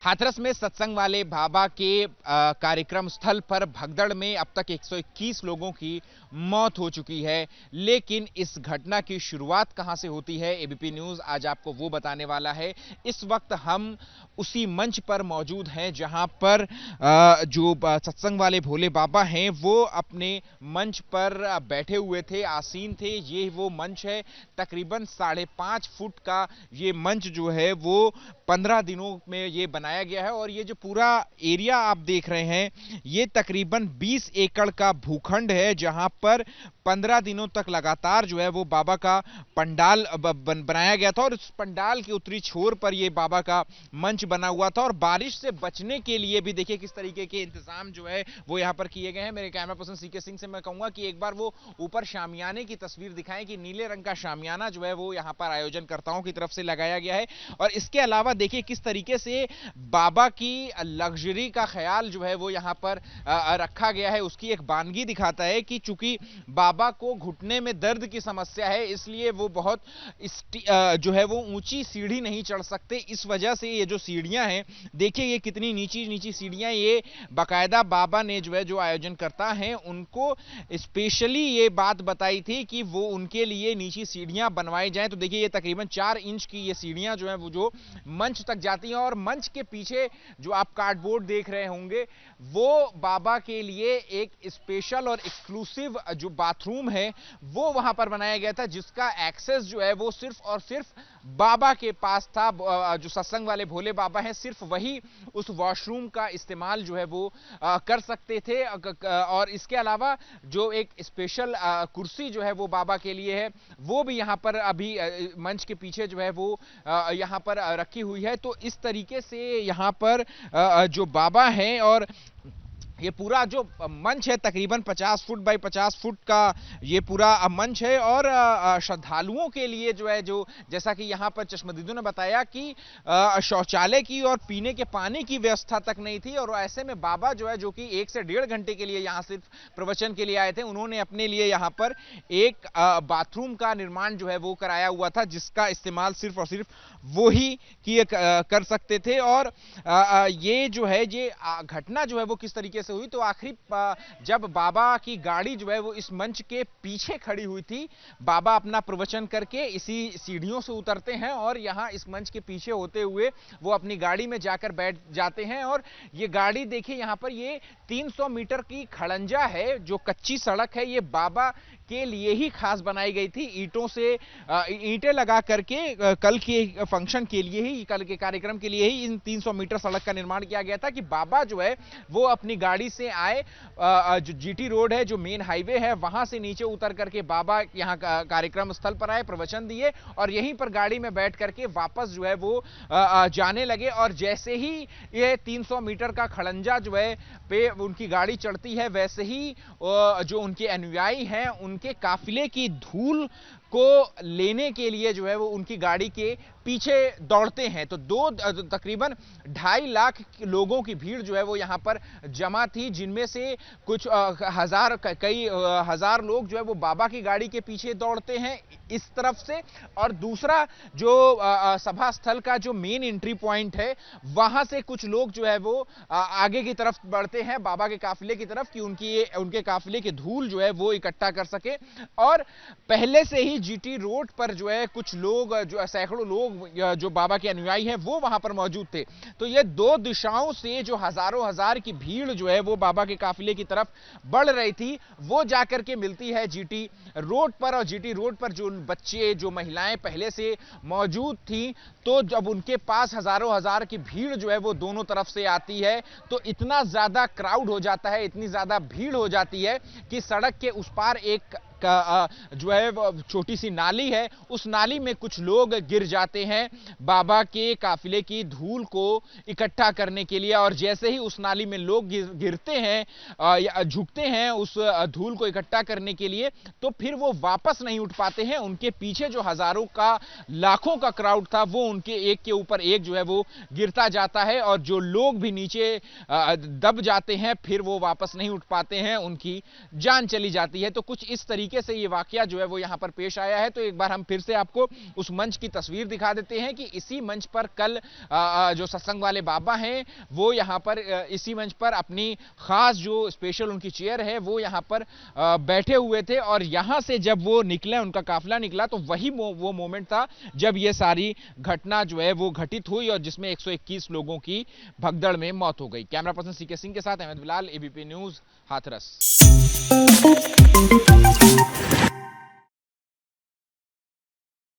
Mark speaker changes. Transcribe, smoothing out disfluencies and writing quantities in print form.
Speaker 1: हाथरस में सत्संग वाले बाबा के कार्यक्रम स्थल पर भगदड़ में अब तक 121 लोगों की मौत हो चुकी है। लेकिन इस घटना की शुरुआत कहां से होती है, एबीपी न्यूज आज आपको वो बताने वाला है। इस वक्त हम उसी मंच पर मौजूद हैं जहां पर जो सत्संग वाले भोले बाबा हैं वो अपने मंच पर बैठे हुए थे, आसीन थे। ये वो मंच है, तकरीबन 5.5 फुट का ये मंच जो है वो 15 दिनों में ये बनाया गया है। और ये जो पूरा एरिया आप देख रहे हैं ये तकरीबन 20 एकड़ का भूखंड है, जहां पर 15 दिनों तक लगातार जो है वो बाबा का पंडाल बनाया गया था। और उस पंडाल के उत्तरी छोर पर ये बाबा का मंच बना हुआ था। और बारिश से बचने के लिए भी देखिए किस तरीके के इंतजाम जो है वो यहाँ पर किए गए हैं। मेरे कैमरा पर्सन सीके सिंह से मैं कहूंगा कि एक बार वो ऊपर शामियाने की तस्वीर दिखाएं कि नीले रंग का शामियाना जो है वो यहाँ पर आयोजनकर्ताओं की तरफ से लगाया गया है। और इसके अलावा देखिए किस तरीके से बाबा की लग्जरी का ख्याल जो है वो यहाँ पर रखा गया है। उसकी एक वानगी दिखाता है कि चूंकि बाबा को घुटने में दर्द की समस्या है, इसलिए वो बहुत जो है वो ऊंची सीढ़ी नहीं चढ़ सकते। इस वजह से ये जो सीढ़ियां हैं, देखिए ये कितनी नीची नीची सीढ़ियां, ये बाकायदा बाबा ने जो है जो आयोजन करता है उनको स्पेशली ये बात बताई थी कि वो उनके लिए नीची सीढ़ियां बनवाई जाएं। तो देखिए ये तकरीबन 4 इंच की ये सीढ़ियां जो है वो जो मंच तक जाती हैं। और मंच के पीछे जो आप कार्डबोर्ड देख रहे होंगे वो बाबा के लिए एक स्पेशल और एक्सक्लूसिव जो बाथरूम है वो वहां पर बनाया गया था, जिसका एक्सेस जो है वो सिर्फ और सिर्फ बाबा के पास था। जो सत्संग वाले भोले बाबा हैं सिर्फ वही उस वॉशरूम का इस्तेमाल जो है वो कर सकते थे। और इसके अलावा जो एक स्पेशल कुर्सी जो है वो बाबा के लिए है वो भी यहाँ पर अभी मंच के पीछे जो है वो यहाँ पर रखी हुई है। तो इस तरीके से यहाँ पर जो बाबा हैं और ये पूरा जो मंच है तकरीबन 50 फुट बाई 50 फुट का ये पूरा मंच है। और श्रद्धालुओं के लिए जो है जो जैसा कि यहाँ पर चश्मदीदों ने बताया कि शौचालय की और पीने के पानी की व्यवस्था तक नहीं थी। और ऐसे में बाबा जो है जो कि 1 से 1.5 घंटे के लिए यहाँ सिर्फ प्रवचन के लिए आए थे, उन्होंने अपने लिए यहाँ पर एक बाथरूम का निर्माण जो है वो कराया हुआ था, जिसका इस्तेमाल सिर्फ और सिर्फ वो ही किए कर सकते थे। और ये जो है ये घटना जो है वो किस तरीके हुई, तो आखिरी जब बाबा की गाड़ी जो है वो इस मंच के पीछे खड़ी हुई थी, बाबा अपना प्रवचन करके इसी सीढ़ियों से उतरते हैं और यहां इस मंच के पीछे होते हुए वो अपनी गाड़ी में जाकर बैठ जाते हैं। और ये गाड़ी देखिए यहां पर ये 300 मीटर की खड़ंजा है, जो कच्ची सड़क है, ये बाबा के लिए ही खास बनाई गई थी। ईंटों से ईंटें लगा करके कल के फंक्शन के लिए ही, कल के कार्यक्रम के लिए ही इन 300 मीटर सड़क का निर्माण किया गया था कि बाबा जो है वो अपनी गाड़ी से आए, जो जीटी रोड है जो मेन हाईवे है वहां से नीचे उतर करके बाबा यहाँ कार्यक्रम स्थल पर आए, प्रवचन दिए और यहीं पर गाड़ी में बैठ करके वापस जो है वो जाने लगे। और जैसे ही ये 300 मीटर का खड़ंजा जो है पे उनकी गाड़ी चढ़ती है, वैसे ही जो उनके अनुयायी हैं उनके काफिले की धूल को लेने के लिए जो है वो उनकी गाड़ी के पीछे दौड़ते हैं। तो तकरीबन 2.5 लाख लोगों की भीड़ जो है वो यहाँ पर जमा थी, जिनमें से कुछ कई हजार लोग जो है वो बाबा की गाड़ी के पीछे दौड़ते हैं इस तरफ से। और दूसरा जो सभा स्थल का जो मेन एंट्री पॉइंट है वहां से कुछ लोग जो है वो आगे की तरफ बढ़ते हैं बाबा के काफिले की तरफ कि उनके काफिले की धूल जो है वो इकट्ठा कर सके। और पहले से ही जीटी रोड पर जो है कुछ लोग, जो सैकड़ों लोग जो बाबा के अनुयायी हैं वो वहां पर मौजूद थे। तो ये दो दिशाओं से जो हजारों हजार की भीड़ जो है वो बाबा के काफिले की तरफ बढ़ रही थी, वो जाकर के मिलती है जीटी रोड पर। और जीटी रोड पर जो बच्चे, जो महिलाएं पहले से मौजूद थी, तो जब उनके पास हजारों हजार की भीड़ जो है वो दोनों तरफ से आती है तो इतना ज्यादा क्राउड हो जाता है, इतनी ज्यादा भीड़ हो जाती है कि सड़क के उस पार एक जो है छोटी सी नाली है, उस नाली में कुछ लोग गिर जाते हैं बाबा के काफिले की धूल को इकट्ठा करने के लिए। और जैसे ही उस नाली में लोग गिरते हैं या झुकते हैं उस धूल को इकट्ठा करने के लिए, तो फिर वो वापस नहीं उठ पाते हैं। उनके पीछे जो हजारों का, लाखों का क्राउड था वो उनके एक के ऊपर एक जो है वो गिरता जाता है और जो लोग भी नीचे दब जाते हैं, फिर वो वापस नहीं उठ पाते हैं, उनकी जान चली जाती है। तो कुछ इस तरीके तरीके से ये वाकया जो है वो यहाँ पर पेश आया है। तो एक बार हम फिर से आपको उस मंच की तस्वीर दिखा देते हैं कि इसी मंच पर कल जो सत्संग वाले बाबा हैं वो यहाँ पर इसी मंच पर अपनी खास जो स्पेशल उनकी चेयर है वो यहाँ पर बैठे हुए थे, और यहाँ से जब वो निकले, उनका काफिला निकला, तो वही वो मोमेंट था जब ये सारी घटना जो है वो घटित हुई और जिसमें 121 लोगों की भगदड़ में मौत हो गई। कैमरा पर्सन सीके सिंह के साथ अहमद बिलाल, एबीपी न्यूज, हाथरस।